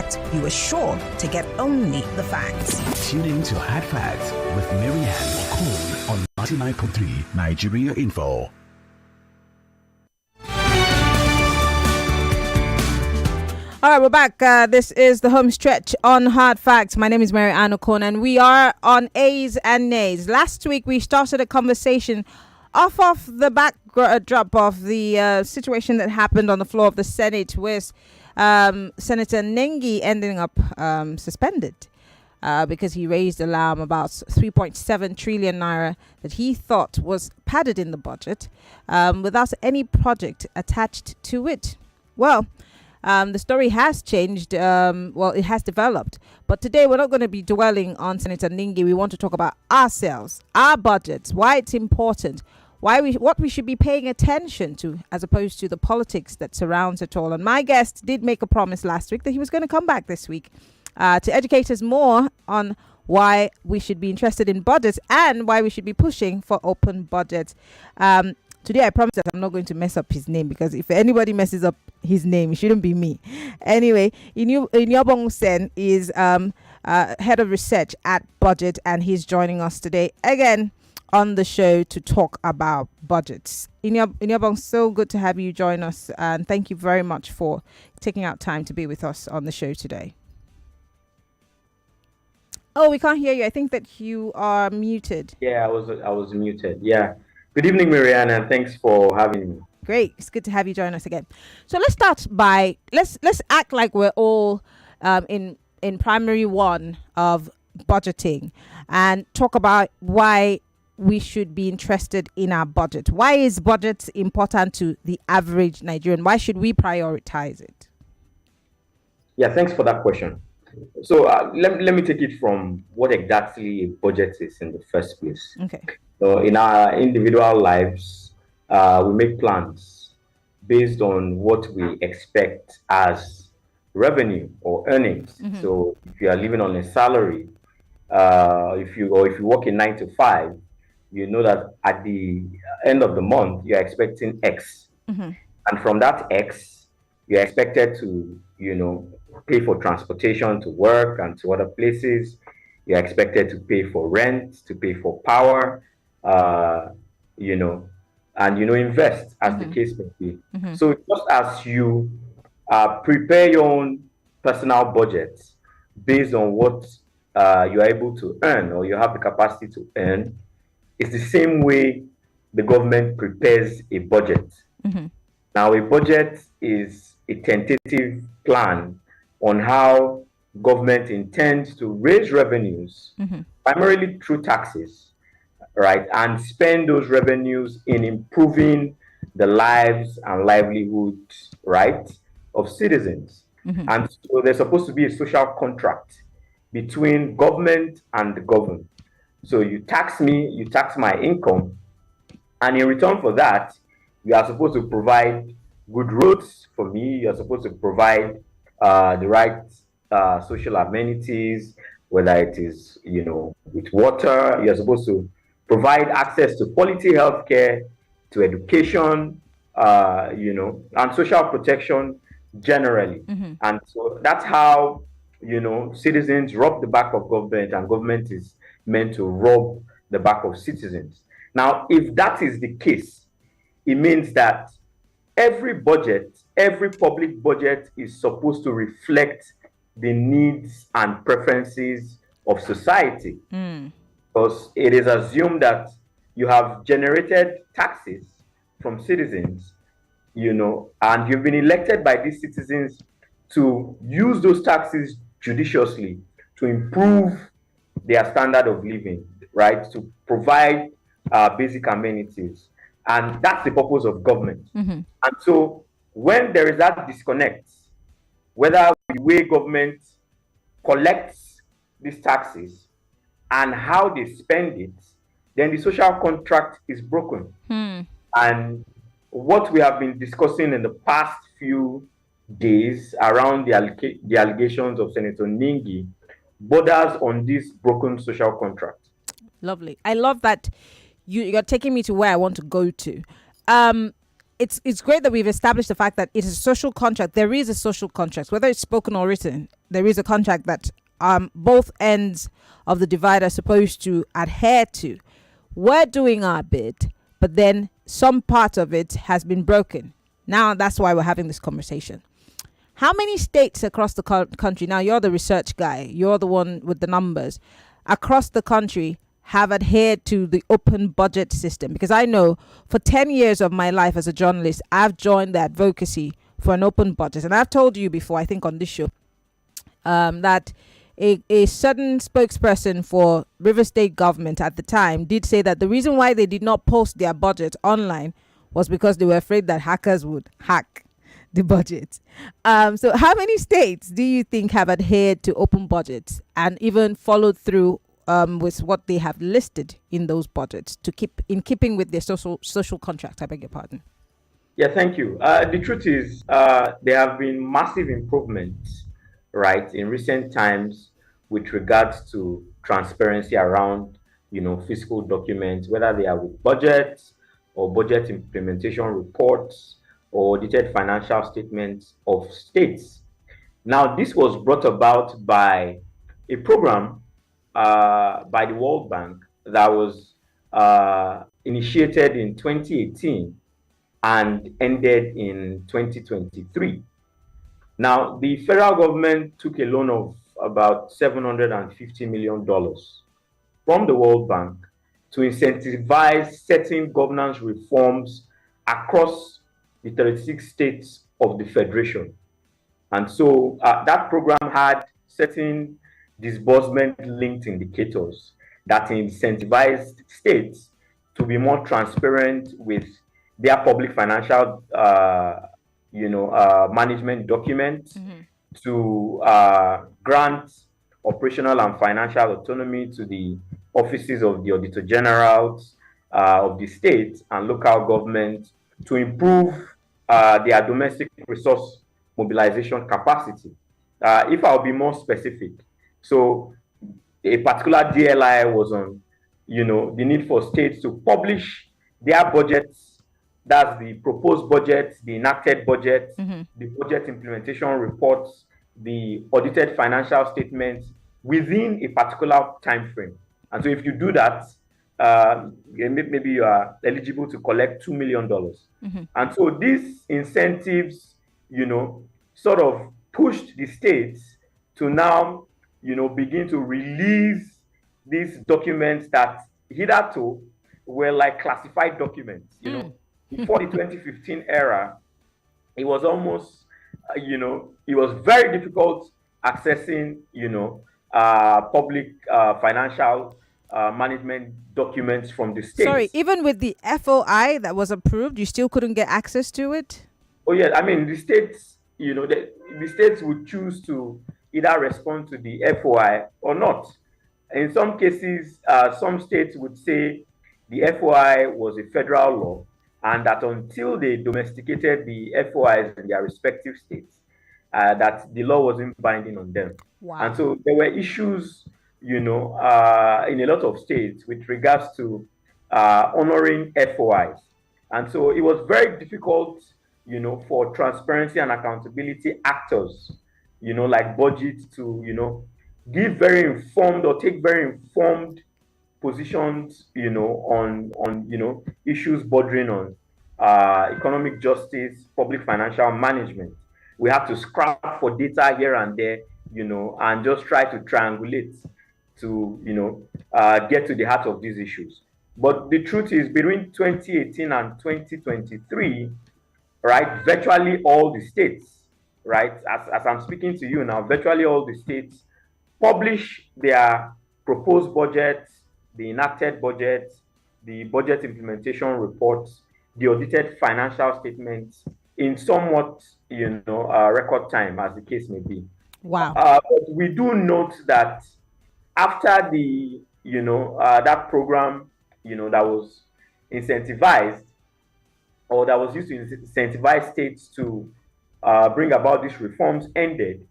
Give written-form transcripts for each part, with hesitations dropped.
Facts, you are sure to get only the facts. Tune in to Hard Facts with Maryann Okon on 99.3 Nigeria Info. All right, we're back. This is the home stretch on Hard Facts. My name is Maryann Okon, and we are on A's and Nays. Last week, we started a conversation off of the backdrop of the situation that happened on the floor of the Senate with Senator Nengi ending up suspended because he raised alarm about 3.7 trillion naira that he thought was padded in the budget without any project attached to it. Well, the story has changed. It has developed. But today we're not going to be dwelling on Senator Nengi. We want to talk about ourselves, our budgets, why it's important, what we should be paying attention to, as opposed to the politics that surrounds it all. And my guest did make a promise last week that he was going to come back this week to educate us more on why we should be interested in budgets and why we should be pushing for open budgets. Today, I promise that I'm not going to mess up his name, because if anybody messes up his name, it shouldn't be me. Anyway, Iniobong Usen is head of research at Budgit, and he's joining us today again on the show to talk about budgets. Iniobong, so good to have you join us, and thank you very much for taking out time to be with us on the show today. Oh, we can't hear you. I think that you are muted. Yeah, I was muted. Yeah. Good evening, Maryann, and thanks for having me. Great. It's good to have you join us again. So let's start by let's act like we're all in primary one of budgeting and talk about why we should be interested in our budget. Why is budget important to the average Nigerian? Why should we prioritize it? Yeah, thanks for that question. So let me take it from what exactly a budget is in the first place. Okay. So in our individual lives, we make plans based on what we expect as revenue or earnings. Mm-hmm. So if you are living on a salary, if you work in 9 to 5, you know that at the end of the month you're expecting X, mm-hmm. and from that X, you're expected to pay for transportation to work and to other places. You're expected to pay for rent, to pay for power. Invest as the case may be. Mm-hmm. So just as you prepare your own personal budgets based on what you are able to earn or you have the capacity to earn, it's the same way the government prepares a budget. Mm-hmm. Now, a budget is a tentative plan on how government intends to raise revenues, mm-hmm. primarily through taxes, right, and spend those revenues in improving the lives and livelihoods, right, of citizens. Mm-hmm. And so there's supposed to be a social contract between government and the governed. So you tax me, you tax my income, and in return for that, you are supposed to provide good roads for me. You're supposed to provide the right social amenities, whether it is, with water. You're supposed to provide access to quality healthcare, to education, and social protection generally. Mm-hmm. And so that's how, citizens rub the back of government, and government is meant to rub the back of citizens. Now, if that is the case, it means that every budget, every public budget is supposed to reflect the needs and preferences of society. Mm. Because it is assumed that you have generated taxes from citizens, and you've been elected by these citizens to use those taxes judiciously to improve their standard of living, right? To provide basic amenities. And that's the purpose of government. Mm-hmm. And so when there is that disconnect, whether the way government collects these taxes and how they spend it, then the social contract is broken. And what we have been discussing in the past few days around the allegations of Senator Nengi borders on this broken social contract. Lovely. I love that you're taking me to where I want to go to. it's great that we've established the fact that it is a social contract. There is a social contract, whether it's spoken or written. There is a contract that both ends of the divide are supposed to adhere to. We're doing our bit, but then some part of it has been broken. Now that's why we're having this conversation. How many states across the country, now you're the research guy, you're the one with the numbers, across the country have adhered to the open budget system? Because I know for 10 years of my life as a journalist, I've joined the advocacy for an open budget. And I've told you before, I think on this show, that a certain spokesperson for River State government at the time did say that the reason why they did not post their budget online was because they were afraid that hackers would hack the budget. So how many states do you think have adhered to open budgets and even followed through with what they have listed in those budgets to keep in keeping with their social contract? I beg your pardon. Yeah, thank you. The truth is, there have been massive improvements, right, in recent times with regards to transparency around, fiscal documents, whether they are with budgets or budget implementation reports or audited financial statements of states. Now, this was brought about by a program by the World Bank that was initiated in 2018 and ended in 2023. Now, the federal government took a loan of about $750 million from the World Bank to incentivize certain governance reforms across the 36 states of the Federation. And so that program had certain disbursement-linked indicators that incentivized states to be more transparent with their public financial, management documents, to grant operational and financial autonomy to the offices of the Auditor Generals of the states and local governments to improve their domestic resource mobilization capacity. If I'll be more specific, so a particular DLI was on, the need for states to publish their budgets. That's the proposed budgets, the enacted budgets, the budget implementation reports, the audited financial statements within a particular time frame. And so if you do that, maybe you are eligible to collect $2 million. And so these incentives, sort of pushed the states to now, begin to release these documents that hitherto were like classified documents. Before the 2015 era, it was almost, it was very difficult accessing, public financial management documents from the states. Sorry, even with the FOI that was approved, you still couldn't get access to it? Oh, yeah. I mean, the states, the states would choose to either respond to the FOI or not. In some cases, some states would say the FOI was a federal law and that until they domesticated the FOIs in their respective states, that the law wasn't binding on them. Wow. And so there were issues, in a lot of states with regards to honoring FOIs. And so it was very difficult, for transparency and accountability actors, like Budgit to, give very informed or take very informed positions, on issues bordering on economic justice, public financial management. We have to scrap for data here and there, and just try to triangulate to, get to the heart of these issues. But the truth is, between 2018 and 2023, right, virtually all the states, right, as I'm speaking to you now, virtually all the states publish their proposed budgets, the enacted budgets, the budget implementation reports, the audited financial statements in somewhat, record time, as the case may be. Wow. But we do note that after the, that program, that was incentivized or that was used to incentivize states to bring about these reforms ended,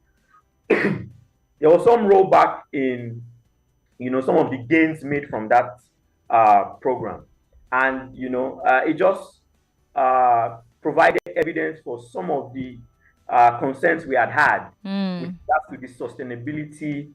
there was some rollback in, some of the gains made from that program. And, it just provided evidence for some of the concerns we had with regards to the sustainability,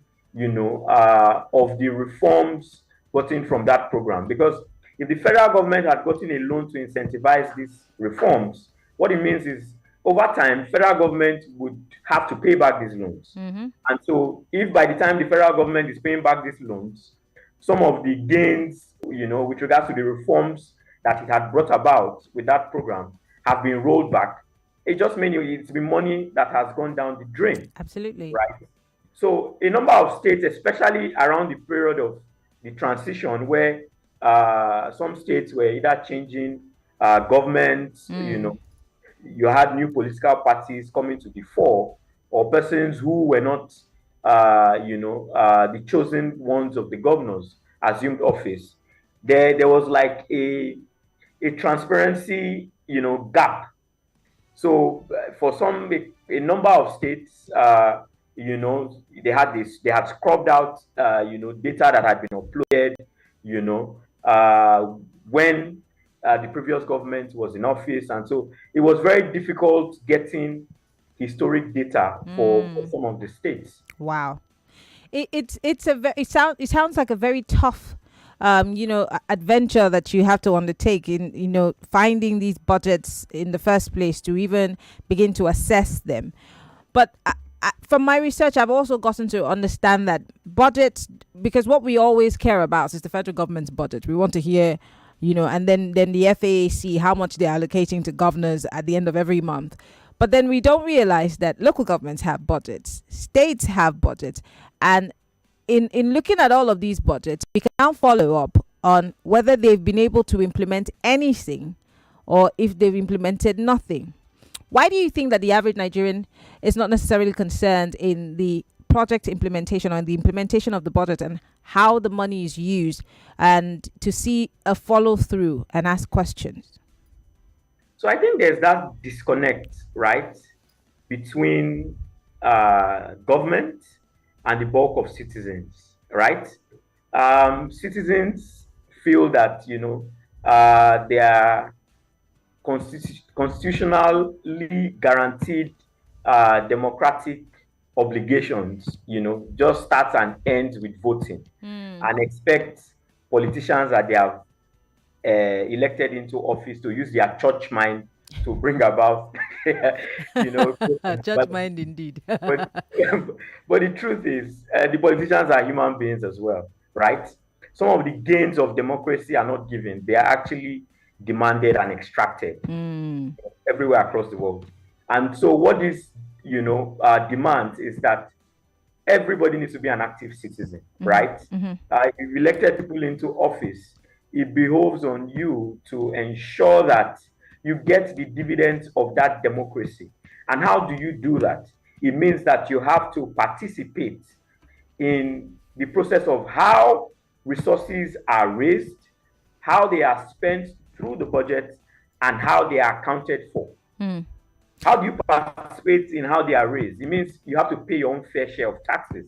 of the reforms gotten from that program. Because if the federal government had gotten a loan to incentivize these reforms, what it means is over time, federal government would have to pay back these loans. And so if by the time the federal government is paying back these loans, some of the gains, with regards to the reforms that it had brought about with that program have been rolled back, it just means it's been money that has gone down the drain. Absolutely. Right. So a number of states, especially around the period of the transition, where some states were either changing governments, you had new political parties coming to the fore, or persons who were not, the chosen ones of the governors assumed office. There was like a transparency, gap. So for a number of states, they had scrubbed out, data that had been uploaded, when the previous government was in office. And so it was very difficult getting historic data for some of the states. Wow. It sounds like a very tough adventure that you have to undertake in finding these budgets in the first place to even begin to assess them. But from my research, I've also gotten to understand that budgets, because what we always care about is the federal government's budget. We want to hear, and then the FAAC, how much they're allocating to governors at the end of every month. But then we don't realize that local governments have budgets, states have budgets, and in looking at all of these budgets, we can now follow up on whether they've been able to implement anything or if they've implemented nothing. Why do you think that the average Nigerian is not necessarily concerned in the project implementation or in the implementation of the budget and how the money is used, and to see a follow through and ask questions? So I think there's that disconnect, right, between government and the bulk of citizens, right? Citizens feel that, they are constitutionally guaranteed democratic obligations, just starts and ends with voting, and expect politicians that they have elected into office to use their church mind to bring about, church mind indeed. but the truth is, the politicians are human beings as well, right? Some of the gains of democracy are not given; they are actually demanded and extracted everywhere across the world. And so, what this, demands is that everybody needs to be an active citizen, right? If you elected people into office, it behoves on you to ensure that you get the dividends of that democracy. And how do you do that? It means that you have to participate in the process of how resources are raised, how they are spent through the budget, and how they are accounted for. How do you participate in how they are raised? It means you have to pay your own fair share of taxes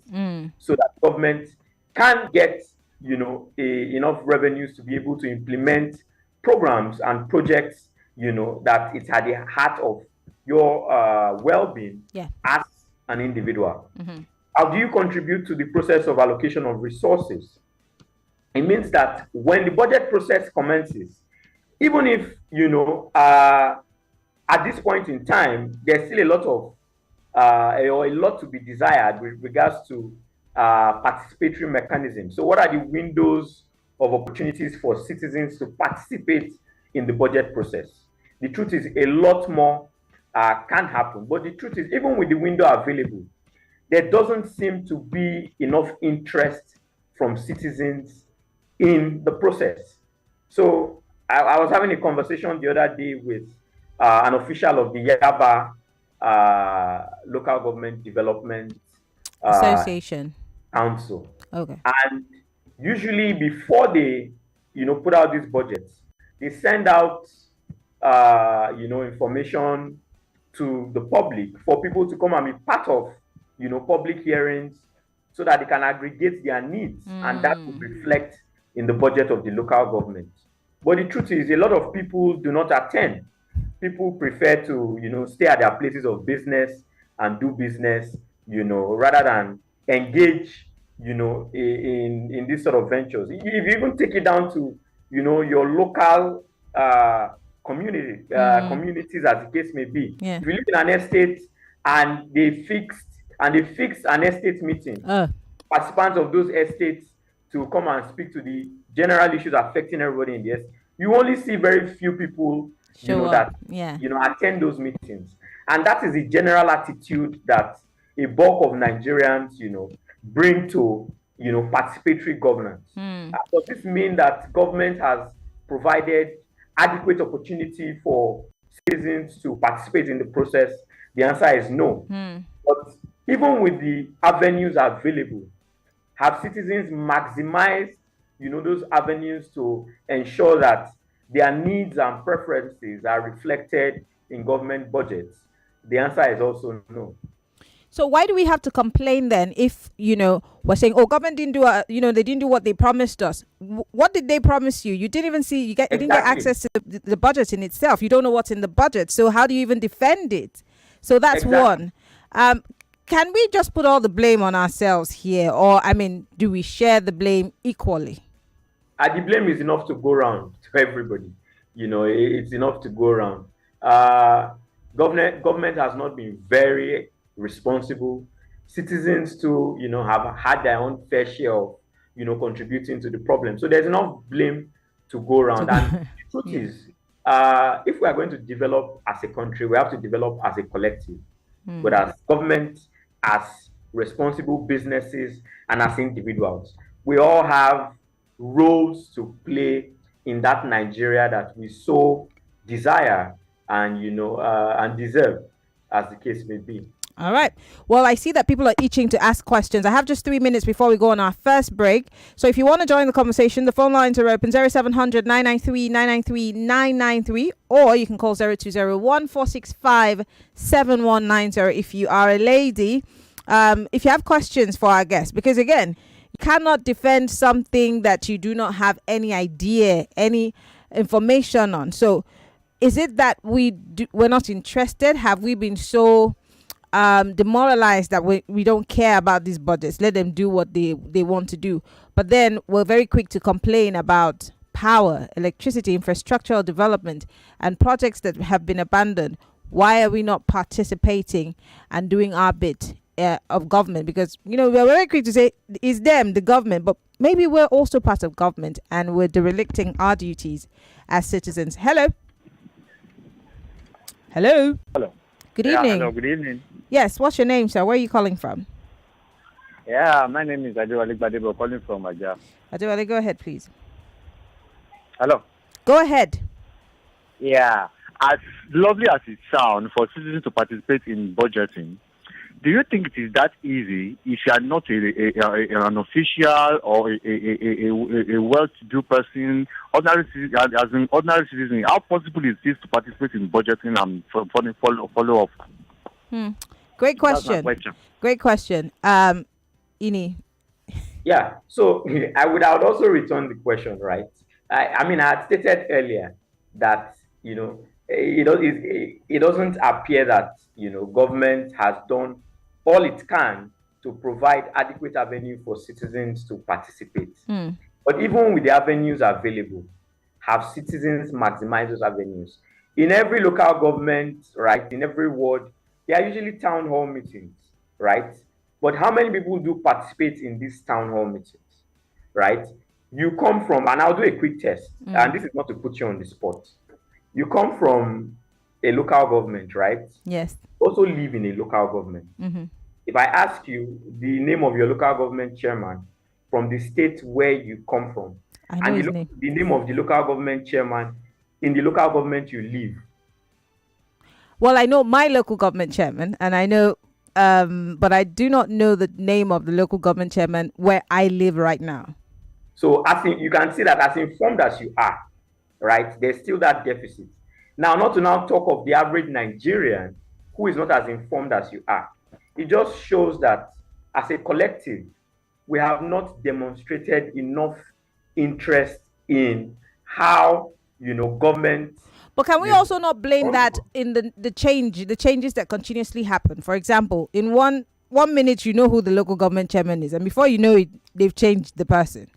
so that government can get enough revenues to be able to implement programs and projects, that it's at the heart of your well-being as an individual. How do you contribute to the process of allocation of resources? It means that when the budget process commences, even if, at this point in time, there's still a lot of, or a lot to be desired with regards to participatory mechanisms. So what are the windows of opportunities for citizens to participate in the budget process? The truth is a lot more can happen. But the truth is, even with the window available, there doesn't seem to be enough interest from citizens in the process. So I was having a conversation the other day with an official of the Yaba Local Government Development Association Council. Okay. And usually before they, put out these budgets, they send out, information to the public for people to come and be part of, public hearings so that they can aggregate their needs and that will reflect in the budget of the local government. But the truth is, a lot of people do not attend people prefer to, stay at their places of business and do business, rather than engage, in this sort of ventures. If you even take it down to, your local communities, as the case may be. Yeah. If you live in an estate and they fixed an estate meeting, participants of those estates to come and speak to the general issues affecting everybody in the estate, you only see very few people attend those meetings. And that is the general attitude that a bulk of Nigerians, bring to, participatory governance. Does this mean that government has provided adequate opportunity for citizens to participate in the process? The answer is no. But even with the avenues available, have citizens maximized, those avenues to ensure that their needs and preferences are reflected in government budgets? The answer is also no. So why do we have to complain then if, we're saying, government didn't do, they didn't do what they promised us? What did they promise you? You didn't even see, you didn't get access to the budget in itself. You don't know what's in the budget. So how do you even defend it? So that's one. Can we just put all the blame on ourselves here? Or, do we share the blame equally? The blame is enough to go around to everybody. It's enough to go around. Government has not been very responsible. Citizens too, have had their own fair share of, contributing to the problem. So there's enough blame to go around. And the truth is, if we are going to develop as a country, we have to develop as a collective. But as government, as responsible businesses, and as individuals, we all have roles to play in that Nigeria that we so desire and and deserve, as the case may be. All right. Well, I see that people are itching to ask questions. I have just 3 minutes before we go on our first break. So if you want to join the conversation, the phone lines are open: 0700 993 993 993, or you can call 0201 465 7190 if you are a lady. If you have questions for our guests, because again, you cannot defend something that you do not have any idea, any information on. So is it that we're not interested? Have we been so demoralized that we don't care about these budgets? Let them do what they want to do. But then we're very quick to complain about power, electricity, infrastructural development, and projects that have been abandoned. Why are we not participating and doing our bit of government? Because we're very quick to say it's them, the government, but maybe we're also part of government and we're derelicting our duties as citizens. Hello. Good evening. Hello, good evening. Yes, what's your name, sir? Where are you calling from? Yeah, my name is Adewale Gbadebo, calling from Aja. Adewale, go ahead, please. Hello. Go ahead. Yeah, as lovely as it sounds for citizens to participate in budgeting, do you think it is that easy if you are not an official or a well-to-do person, ordinary citizen? How possible is this to participate in budgeting and follow up? Great question. Great question. Ini. Yeah, so I would also return the question, right? I had stated earlier that, it doesn't appear that, government has done all it can to provide adequate avenue for citizens to participate. But even with the avenues available, have citizens maximized those avenues? In every local government, right, in every ward, there are usually town hall meetings, right? But how many people do participate in these town hall meetings, right? You come from, and I'll do a quick test, and this is not to put you on the spot. You come from a local government, right? Yes. Also live in a local government. If I ask you the name of your local government chairman from the state where you come from, and the name of the local government chairman in the local government you live. Well, I know my local government chairman, and I know, but I do not know the name of the local government chairman where I live right now. So you can see that as informed as you are, right, there's still that deficit. Now, not to now talk of the average Nigerian who is not as informed as you are. It just shows that as a collective, we have not demonstrated enough interest in how, government But can we also not blame that in the changes that continuously happen? For example, in one minute you know who the local government chairman is, and before you know it, they've changed the person.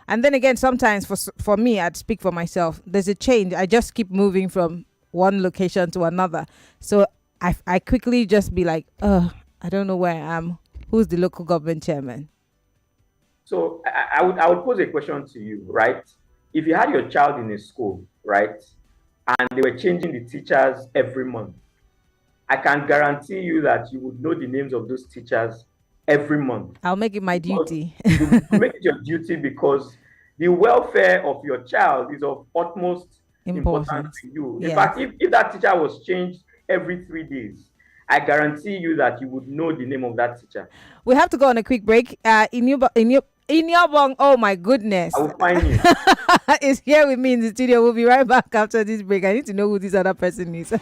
And then again, sometimes for me, I'd speak for myself. There's a change. I just keep moving from one location to another. So I quickly just be like, I don't know where I am. Who's the local government chairman? So I would pose a question to you, right? If you had your child in a school, right, and they were changing the teachers every month, I can guarantee you that you would know the names of those teachers every month. I'll make it my duty. You make it your duty because the welfare of your child is of utmost importance to you. In fact, if that teacher was changed every 3 days, I guarantee you that you would know the name of that teacher. We have to go on a quick break. Iniobong, oh my goodness. I will find you. Is here with me in the studio. We'll be right back after this break. I need to know who this other person is.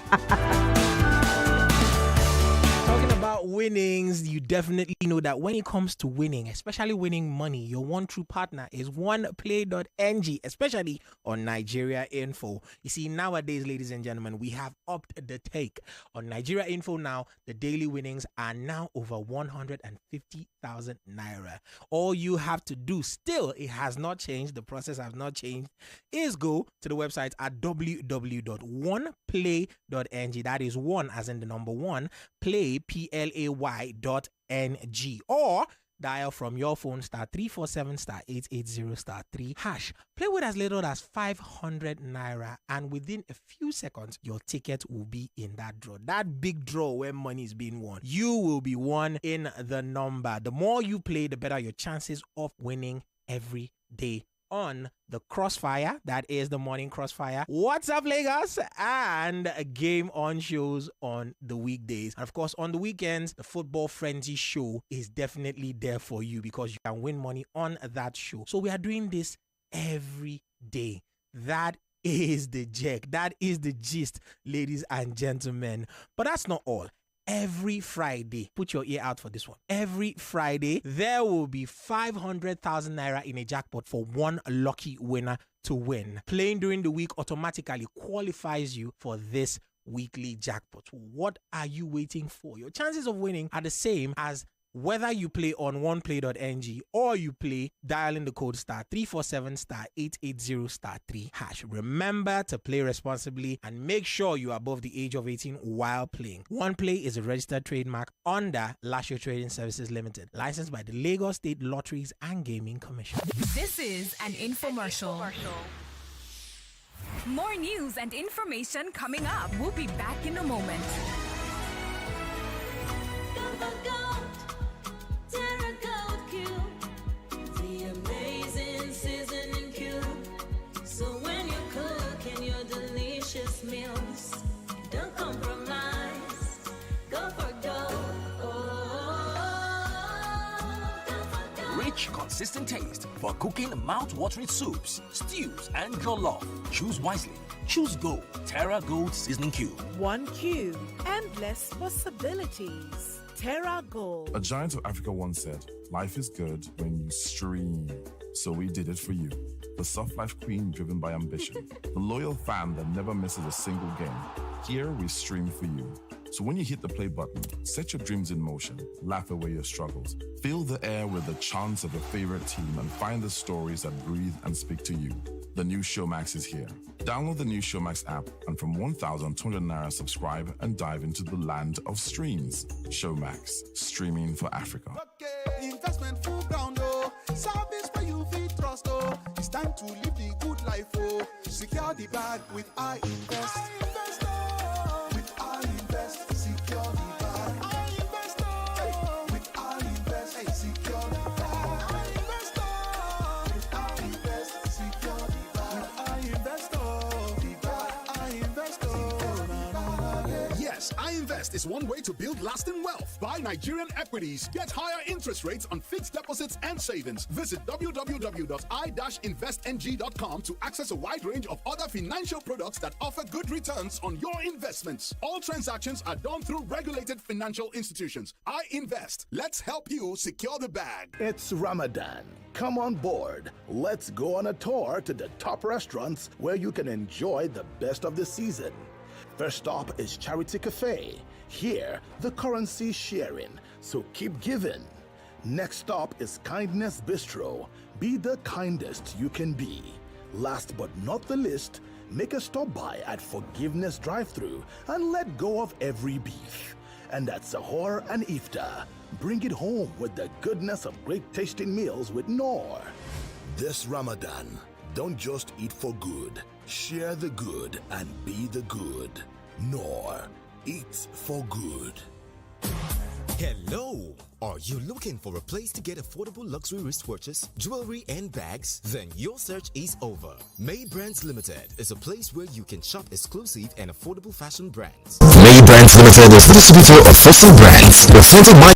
Winnings, you definitely know that when it comes to winning, especially winning money, your one true partner is oneplay.ng, especially on Nigeria Info. You see, nowadays, ladies and gentlemen, we have upped the take. On Nigeria Info now, the daily winnings are now over 150,000 naira. All you have to do, still, it has not changed, the process has not changed, is go to the website at www.oneplay.ng. That is one as in the number one, play, PLAY.ng, or dial from your phone *347 *880 *3#. Play with as little as 500 naira, and within a few seconds, your ticket will be in that draw. That big draw where money is being won. You will be one in the number. The more you play, the better your chances of winning every day on the Crossfire, that is the morning Crossfire, What's Up Lagos, and Game On shows on the weekdays. And of course, on the weekends, the Football Frenzy show is definitely there for you because you can win money on that show. So we are doing this every day. That is the jack. That is the gist, ladies and gentlemen. But that's not all. Every Friday, put your ear out for this one. Every Friday, there will be 500,000 naira in a jackpot for one lucky winner to win. Playing during the week automatically qualifies you for this weekly jackpot. What are you waiting for? Your chances of winning are the same as whether you play on oneplay.ng or you play dialing the code *347 *880 *3#. Remember to play responsibly and make sure you are above the age of 18 while playing. OnePlay is a registered trademark under Lasho Trading Services Limited, licensed by the Lagos State Lotteries and Gaming Commission. This is an infomercial. More news and information coming up. We'll be back in a moment. Meals, don't compromise. Go for gold. Rich, consistent taste for cooking mouth-watering soups, stews, and jollof. Choose wisely. Choose Gold. Terra Gold Seasoning Cube. One cube, endless possibilities. Terra Gold. A giant of Africa once said, "Life is good when you stream." So we did it for you. The soft life queen driven by ambition. The loyal fan that never misses a single game. Here we stream for you. So when you hit the play button, set your dreams in motion, laugh away your struggles, fill the air with the chants of your favorite team, and find the stories that breathe and speak to you. The new Showmax is here. Download the new Showmax app and from 1,200 naira subscribe and dive into the land of streams. Showmax, streaming for Africa. Okay, investment full ground, oh. Service where you feel trust, oh. It's time to live the good life, oh. Secure the bag with I Invest. I invest, oh. With I Invest, secure the bag. I invest, oh. With I Invest, hey, secure the bag. I invest, oh. With I Invest, secure the bag. With I Invest, oh. The bag. I invest, oh. Yes, Yes, iInvest is one way to build lasting wealth. Buy Nigerian equities, get higher interest rates on fixed deposits and savings. Visit www.i-investng.com to access a wide range of other financial products that offer good returns on your investments. All transactions are done through regulated financial institutions. iInvest. Let's help you secure the bag. It's Ramadan. Come on board. Let's go on a tour to the top restaurants where you can enjoy the best of the season. First stop is Charity Cafe. Here, the currency is sharing, so keep giving. Next stop is Kindness Bistro. Be the kindest you can be. Last but not the least, make a stop by at Forgiveness Drive-Thru and let go of every beef. And at Sahur and Iftar, bring it home with the goodness of great tasting meals with Noor. This Ramadan, don't just eat for good. Share the good and be the good. Noor, eat for good. Hello! Are you looking for a place to get affordable luxury wristwatches, jewelry, and bags? Then your search is over. May Brands Limited is a place where you can shop exclusive and affordable fashion brands. May Brands Limited is the distributor of fashion brands, represented by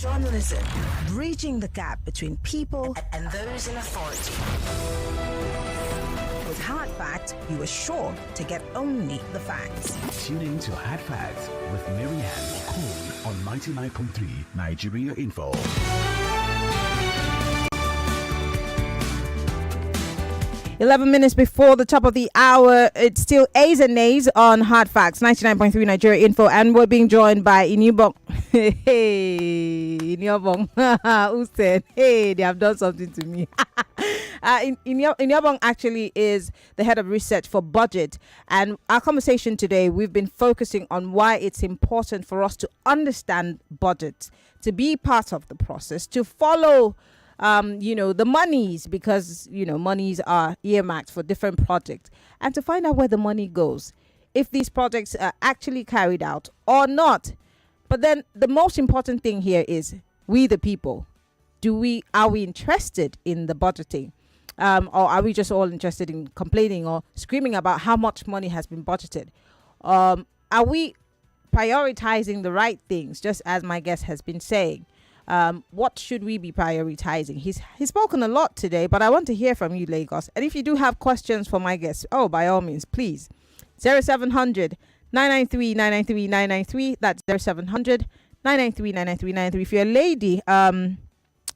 Journalism, bridging the gap between people and those in authority. With Hard Facts, you are sure to get only the facts. Tune in to Hard Facts with Maryann Okon on 99.3 Nigeria Info. 11 minutes before the top of the hour, it's still A's and Nays on Hard Facts, 99.3 Nigeria Info, and we're being joined by Iniobong. Hey, Iniobong. Usen. Hey, they have done something to me. Iniobong actually is the head of research for Budgit, and our conversation today, we've been focusing on why it's important for us to understand budgets, to be part of the process, to follow the monies, because monies are earmarked for different projects, and to find out where the money goes, if these projects are actually carried out or not. But then the most important thing here is we the people. Are we interested in the budgeting, or are we just all interested in complaining or screaming about how much money has been budgeted? Are we prioritizing the right things, just as my guest has been saying? What should we be prioritizing? He's spoken a lot today, but I want to hear from you, Lagos. And if you do have questions for my guests, by all means, please. 0700 993 993 993. That's 0700 993 993 993. If you're a lady,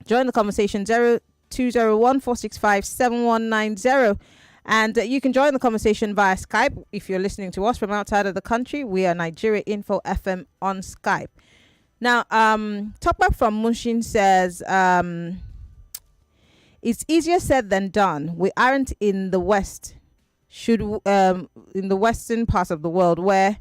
join the conversation 0201 465 7190. And you can join the conversation via Skype. If you're listening to us from outside of the country, we are Nigeria Info FM on Skype. Now, Talkback from Mushin says, it's easier said than done. We aren't in the West, in the Western part of the world where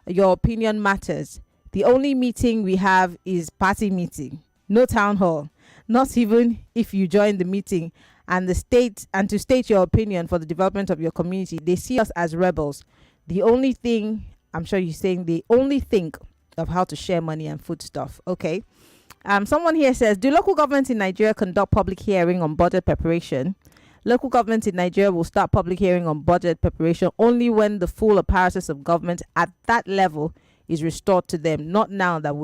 your opinion matters. The only meeting we have is party meeting, no town hall. Not even if you join the meeting and to state your opinion for the development of your community. They see us as rebels. The only thing, I'm sure you're saying, they only think of how to share money and food stuff. Okay. Someone here says, do local governments in Nigeria conduct public hearing on budget preparation? Local governments in Nigeria will start public hearing on budget preparation only when the full apparatus of government at that level is restored to them, not now that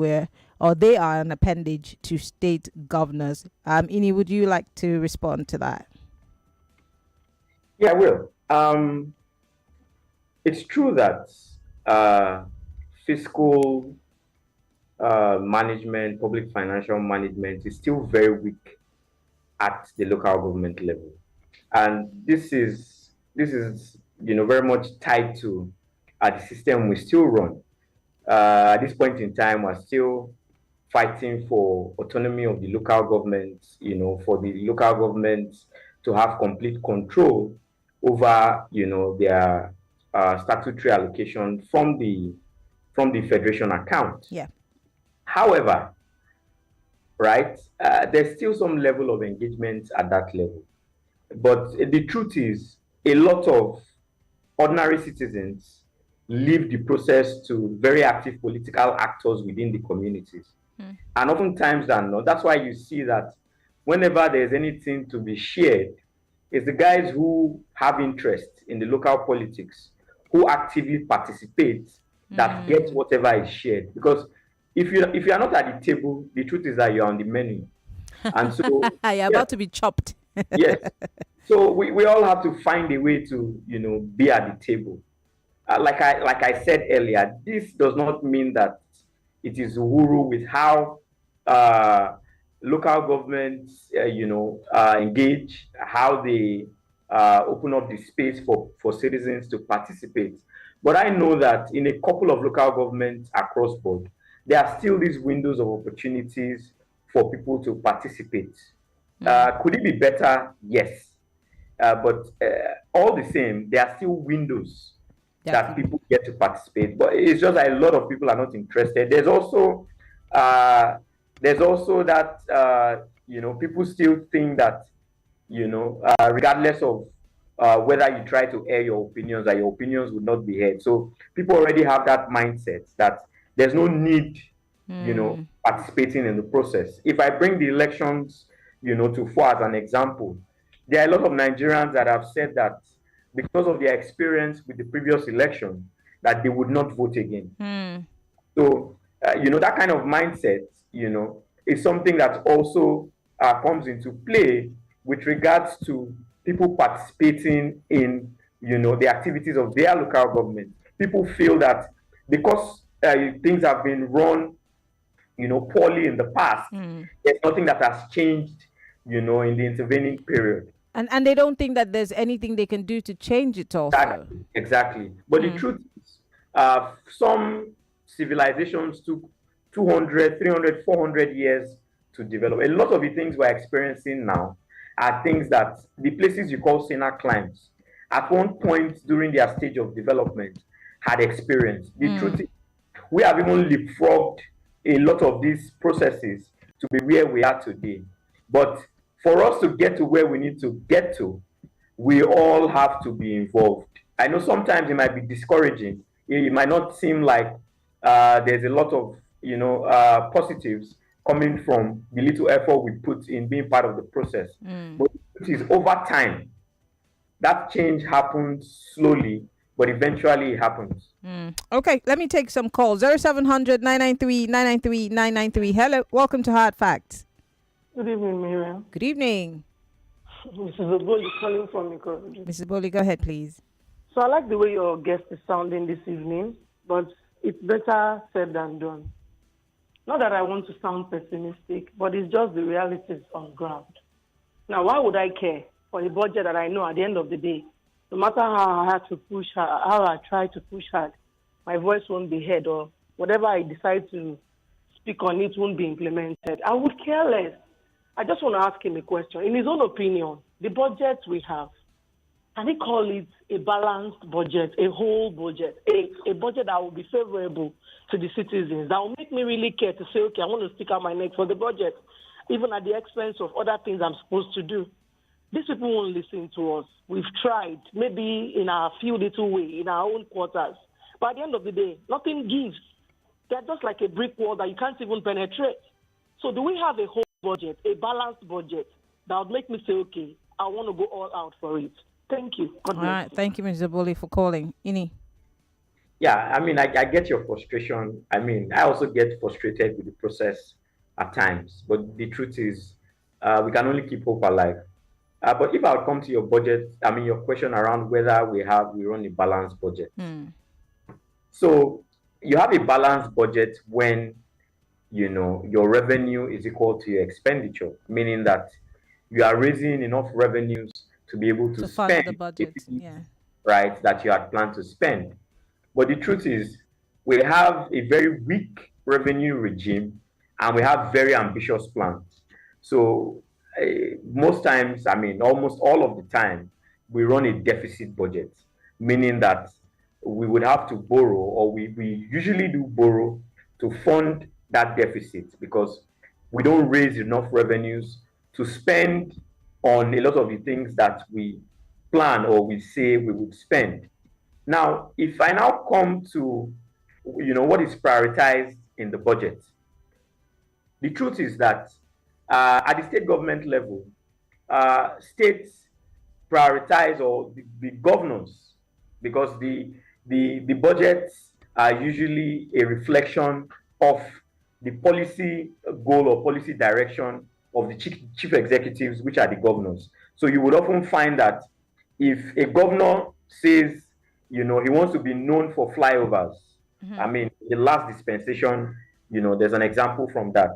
they are an appendage to state governors. Ini, would you like to respond to that? Yeah, I will. It's true that fiscal management, public financial management is still very weak at the local government level. And this is very much tied to the system we still run. At this point in time, we're still fighting for autonomy of the local government, for the local government to have complete control over, their statutory allocation from the federation account. Yeah. However, right, there's still some level of engagement at that level. But the truth is, a lot of ordinary citizens leave the process to very active political actors within the communities. And oftentimes that's why you see that whenever there's anything to be shared, it's the guys who have interest in the local politics, who actively participate, that get whatever is shared. Because if you are not at the table, the truth is that you're on the menu. And so you're about to be chopped. Yes. So we all have to find a way to, be at the table. Like I said earlier, this does not mean that it is uhuru with how local governments, engage, how they open up the space for citizens to participate. But I know that in a couple of local governments across board, there are still these windows of opportunities for people to participate. Could it be better? Yes. But all the same, there are still windows that people get to participate. But it's just that a lot of people are not interested. There's also that, people still think that, regardless of whether you try to air your opinions, that your opinions would not be heard. So people already have that mindset that there's no need, participating in the process. If I bring the elections, to fore as an example, there are a lot of Nigerians that have said that because of their experience with the previous election, that they would not vote again. So, that kind of mindset, is something that also comes into play with regards to people participating in, the activities of their local government. People feel that because things have been run, poorly in the past, there's nothing that has changed, in the intervening period. And they don't think that there's anything they can do to change it also. Exactly. But the truth is, some civilizations took 200, 300, 400 years to develop. A lot of the things we're experiencing now are things that the places you call sinner climes, at one point during their stage of development, had experienced. The truth is, we have even leapfrogged a lot of these processes to be where we are today. But for us to get to where we need to get to, we all have to be involved. I know sometimes it might be discouraging. It might not seem like there's a lot of positives coming from the little effort we put in being part of the process. But it is over time. That change happens slowly, but eventually it happens. Okay, let me take some calls. 0700 993 993 993. Hello, welcome to Hard Facts. Good evening, Miriam. Good evening. Mrs. Oboli calling from Ikorodu. Mrs. Boli, go ahead, please. So I like the way your guest is sounding this evening, but it's better said than done. Not that I want to sound pessimistic, but it's just the realities on ground. Now, why would I care for a budget that I know at the end of the day, no matter how I had to push hard, how I try to push hard, my voice won't be heard, or whatever I decide to speak on it won't be implemented. I would care less. I just want to ask him a question. In his own opinion, the budget we have, can he call it a balanced budget, a whole budget, a budget that will be favorable to the citizens, that will make me really care to say, okay, I want to stick out my neck for the budget, even at the expense of other things I'm supposed to do? These people won't listen to us. We've tried, maybe in our few little way, in our own quarters. But at the end of the day, nothing gives. They're just like a brick wall that you can't even penetrate. So do we have a whole budget, a balanced budget, that would make me say, okay, I want to go all out for it? Thank you. God bless. All right, thank you, Mr. Boli, for calling. Ini? Yeah, I mean, I get your frustration. I mean, I also get frustrated with the process at times. But the truth is, we can only keep hope alive. But if I'll come to your budget, I mean, your question around whether we run a balanced budget. So you have a balanced budget when, your revenue is equal to your expenditure, meaning that you are raising enough revenues to be able to fund spend the budget, right, that you had planned to spend. But the truth is, we have a very weak revenue regime and we have very ambitious plans. So most times, I mean, almost all of the time, we run a deficit budget, meaning that we would have to borrow, or we usually do borrow to fund that deficit because we don't raise enough revenues to spend on a lot of the things that we plan or we say we would spend. Now, if I now come to, what is prioritized in the budget, the truth is that at the state government level, states prioritize, or the governors, because the budgets are usually a reflection of the policy goal or policy direction of the chief executives, which are the governors. So you would often find that if a governor says, he wants to be known for flyovers, I mean, the last dispensation, there's an example from that.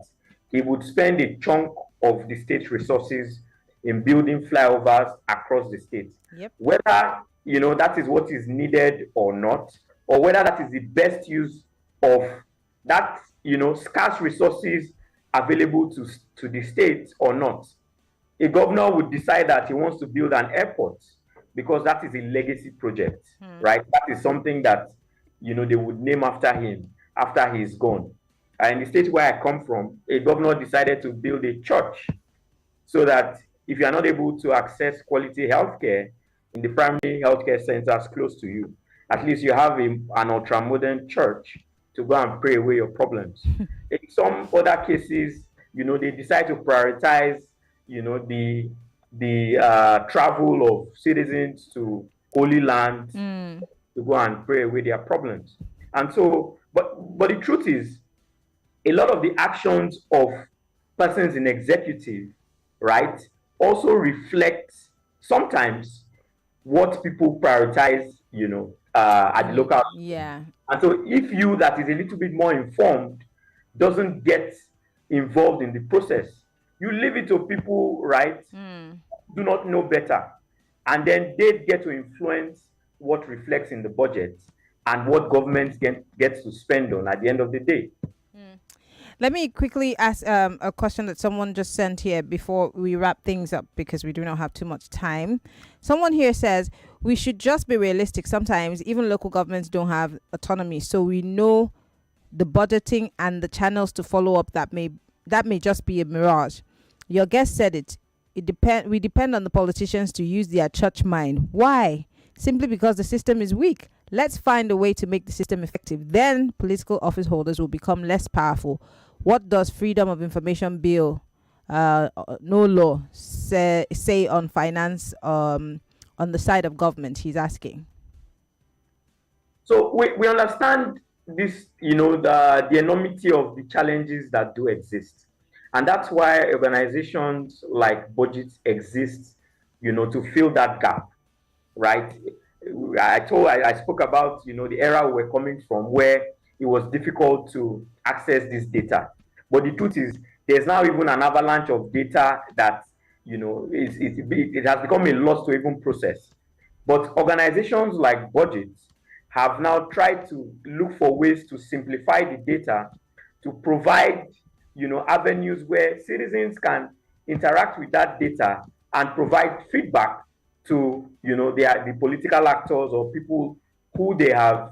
He would spend a chunk of the state's resources in building flyovers across the state. Whether, that is what is needed or not, or whether that is the best use of that, scarce resources available to the state or not. A governor would decide that he wants to build an airport because that is a legacy project, right? That is something that, they would name after him after he's gone. In the state where I come from, a governor decided to build a church so that if you are not able to access quality healthcare in the primary healthcare centers close to you, at least you have an ultra-modern church to go and pray away your problems. In some other cases, they decide to prioritize, the travel of citizens to Holy Land to go and pray away their problems. And so, but the truth is, a lot of the actions of persons in executive, right, also reflects sometimes what people prioritize, at the local. Yeah. And so if you that is a little bit more informed doesn't get involved in the process, you leave it to people, right, do not know better. And then they get to influence what reflects in the budget and what government gets to spend on at the end of the day. Let me quickly ask a question that someone just sent here before we wrap things up, because we do not have too much time. Someone here says we should just be realistic. Sometimes even local governments don't have autonomy, so we know the budgeting and the channels to follow up that may just be a mirage. Your guest said it. We depend on the politicians to use their church mind. Why? Simply because the system is weak. Let's find a way to make the system effective. Then political office holders will become less powerful. What does Freedom of Information Bill, no law, say on finance on the side of government? He's asking. So we understand this, the enormity of the challenges that do exist. And that's why organizations like Budgit exist, to fill that gap, right? I spoke about, the era we're coming from where it was difficult to access this data. But the truth is, there's now even an avalanche of data that, it has become a loss to even process. But organizations like Budgit have now tried to look for ways to simplify the data, to provide, avenues where citizens can interact with that data and provide feedback to, the political actors or people who they have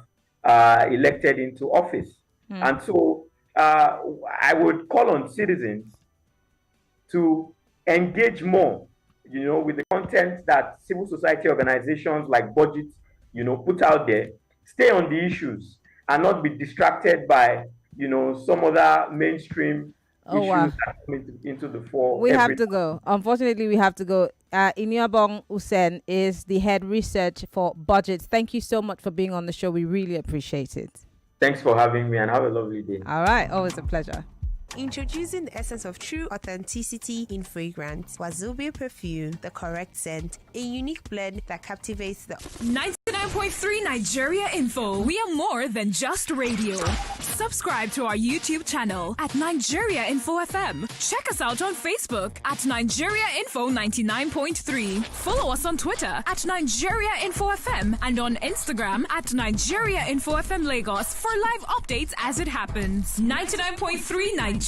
elected into office. And so I would call on citizens to engage more, with the content that civil society organizations like Budgit, put out there. Stay on the issues and not be distracted by, some other mainstream issues that come into the fore. We have to go. Unfortunately, we have to go. Iniobong Usen is the head research for Budgit. Thank you so much for being on the show. We really appreciate it. Thanks for having me, and have a lovely day. All right. Always a pleasure. Introducing the essence of true authenticity in fragrance. Wazobia perfume, the correct scent, a unique blend that captivates the 99.3 Nigeria Info. We are more than just radio. Subscribe to our YouTube channel at Nigeria Info FM. Check us out on Facebook at Nigeria Info 99.3. Follow us on Twitter at Nigeria Info FM and on Instagram at Nigeria Info FM Lagos for live updates as it happens. 99.3 Nigeria.